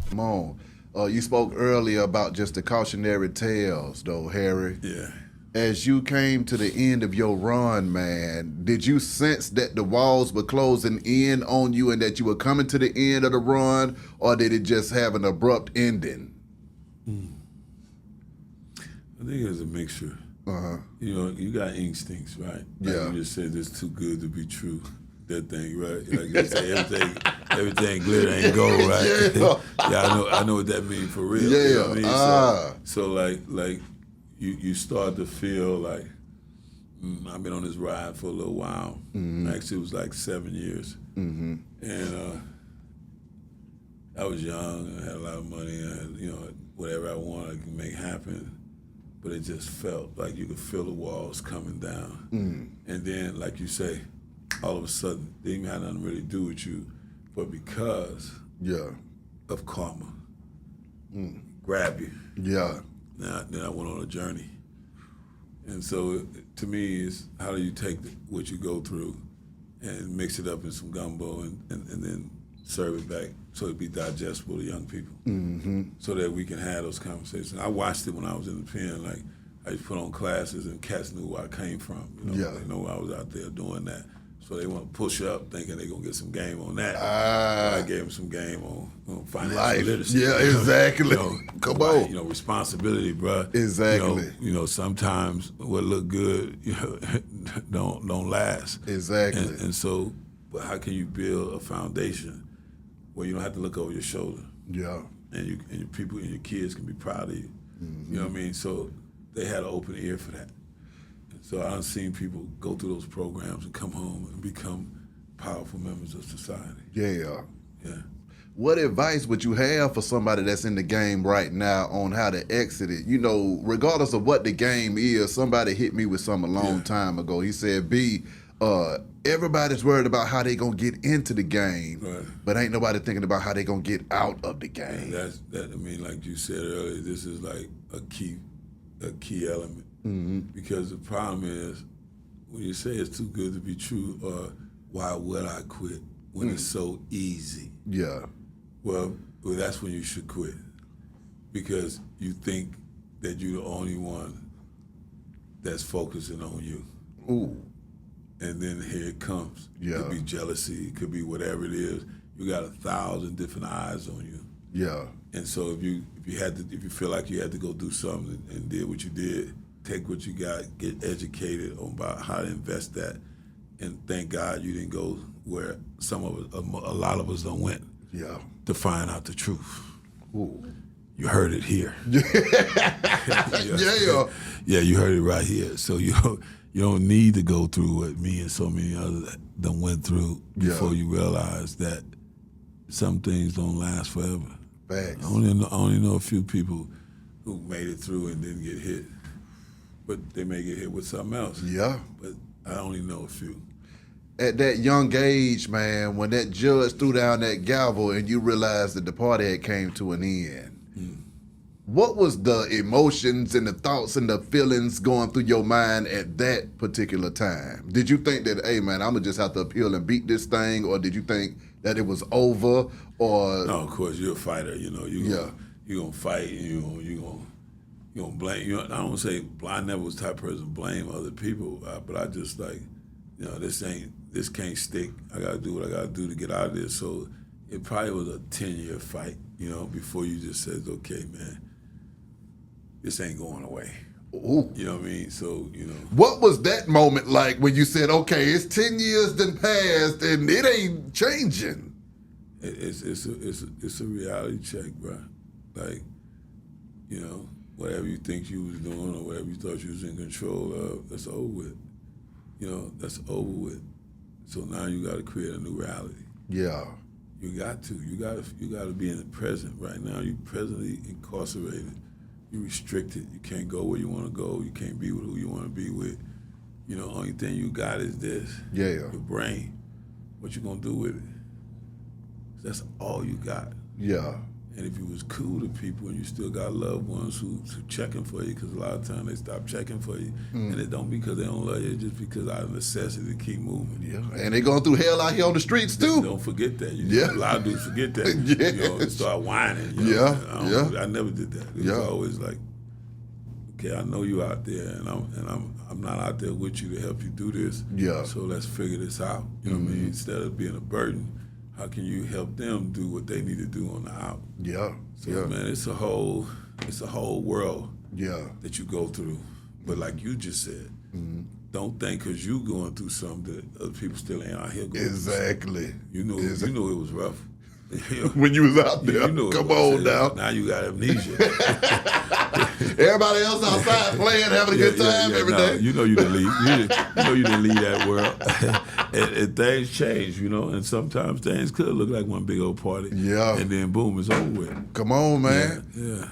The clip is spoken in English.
Come on. You spoke earlier about just the cautionary tales, though, Harry. Yeah. As you came to the end of your run, man, did you sense that the walls were closing in on you and that you were coming to the end of the run, or did it just have an abrupt ending? I think it's a mixture. You know, you got instincts, right? Like Yeah. you just said it's too good to be true. That thing, right? Like they say everything glitter ain't gold, right? Yeah. Yeah, I know what that means for real. Yeah. You know what I mean? So like you start to feel like I've been on this ride for a little while. Actually, it was like 7 years, and I was young. I had a lot of money. I had, whatever I wanted, I could make happen. But it just felt like you could feel the walls coming down. And then, like you say, all of a sudden, they didn't have nothing to really do with you, but because Yeah. of karma, grab you. Yeah. Then I went on a journey. And so, to me, is how do you take what you go through and mix it up in some gumbo and then serve it back so it be digestible to young people, so that we can have those conversations. I watched it when I was in the pen. Like I used to put on classes, and cats knew where I came from. Yeah. They know I was out there doing that, so they want to push up, thinking they're gonna get some game on that. I gave them some game on financial Life. literacy. Yeah, exactly. Come on. Responsibility, bruh. Exactly. Sometimes what look good, don't last. Exactly. And so, but how can you build a foundation where you don't have to look over your shoulder, Yeah. and your people and your kids can be proud of you? You know what I mean? So they had an open ear for that. And so I've seen people go through those programs and come home and become powerful members of society. Yeah. Yeah. What advice would you have for somebody that's in the game right now on how to exit it? Regardless of what the game is, somebody hit me with something a long time ago. He said, everybody's worried about how they gonna get into the game, Right. but ain't nobody thinking about how they gonna get out of the And game. I mean, like you said earlier, this is like a key element. Because the problem is when you say it's too good to be true, or why would I quit when it's so easy? Yeah. Well, that's when you should quit, because you think that you're the only one that's focusing on you. Ooh. And then here it comes. Yeah. It could be jealousy, it could be whatever it is. You got 1,000 different eyes on you. Yeah. And so if you feel like you had to go do something and did what you did, take what you got, get educated on about how to invest that, and thank God you didn't go where a lot of us don't went. Yeah. To find out the truth. Ooh. You heard it here. Yeah. Yeah, you heard it right here. So you don't need to go through what me and so many others done went through before you realize that some things don't last forever. Facts. I only know a few people who made it through and didn't get hit, but they may get hit with something else. Yeah. But I only know a few. At that young age, man, when that judge threw down that gavel and you realized that the party had came to an end, what was the emotions and the thoughts and the feelings going through your mind at that particular time? Did you think that, hey, man, I'm going to just have to appeal and beat this thing, or did you think that it was over? Or No, of course, you're a fighter. You're gonna fight. And you're gonna blame. I don't say I never was the type of person to blame other people, but I just like, this can't stick. I gotta do what I gotta do to get out of this. So it probably was a 10-year fight, before you just said, okay, man, this ain't going away. ooh. You know what I mean? So What was that moment like when you said, okay, it's 10 years done passed and it ain't changing? it's a reality check, bro. Like, whatever you think you was doing or whatever you thought you was in control of, that's over with. That's over with. So now you got to create a new reality. Yeah. You got to. You got to be in the present. Right now, you're presently incarcerated. You're restricted. You can't go where you want to go. You can't be with who you want to be with. Only thing you got is this. Yeah. Your brain. What you gonna do with it? That's all you got. Yeah. And if you was cool to people and you still got loved ones who checking for you, because a lot of times they stop checking for you, and it don't because they don't love you, it's just because out of necessity to keep moving. Yeah, and they going through hell out here on the streets too. Don't forget that. Yeah. A lot of dudes forget that. Yes. You know, and start whining. You Yeah, know? yeah. I never did that. It was always like, okay, I know you out there, and I'm not out there with you to help you do this. Yeah. So let's figure this out. You know what I mean? Instead of being a burden, how can you help them do what they need to do on the out? Yeah, So yeah, man, it's a whole world yeah, that you go through. But like you just said, don't think because you going through something that other people still ain't out here going through exactly. something. You know it was rough. When you was out there, You know it come was. on now. Now you got amnesia. Everybody else outside playing, having a good time every no, day. You know you didn't leave. You know you didn't leave that world. and things change, you know. And sometimes things could look like one big old party. Yeah. And then boom, it's over with. Come on, man. Yeah.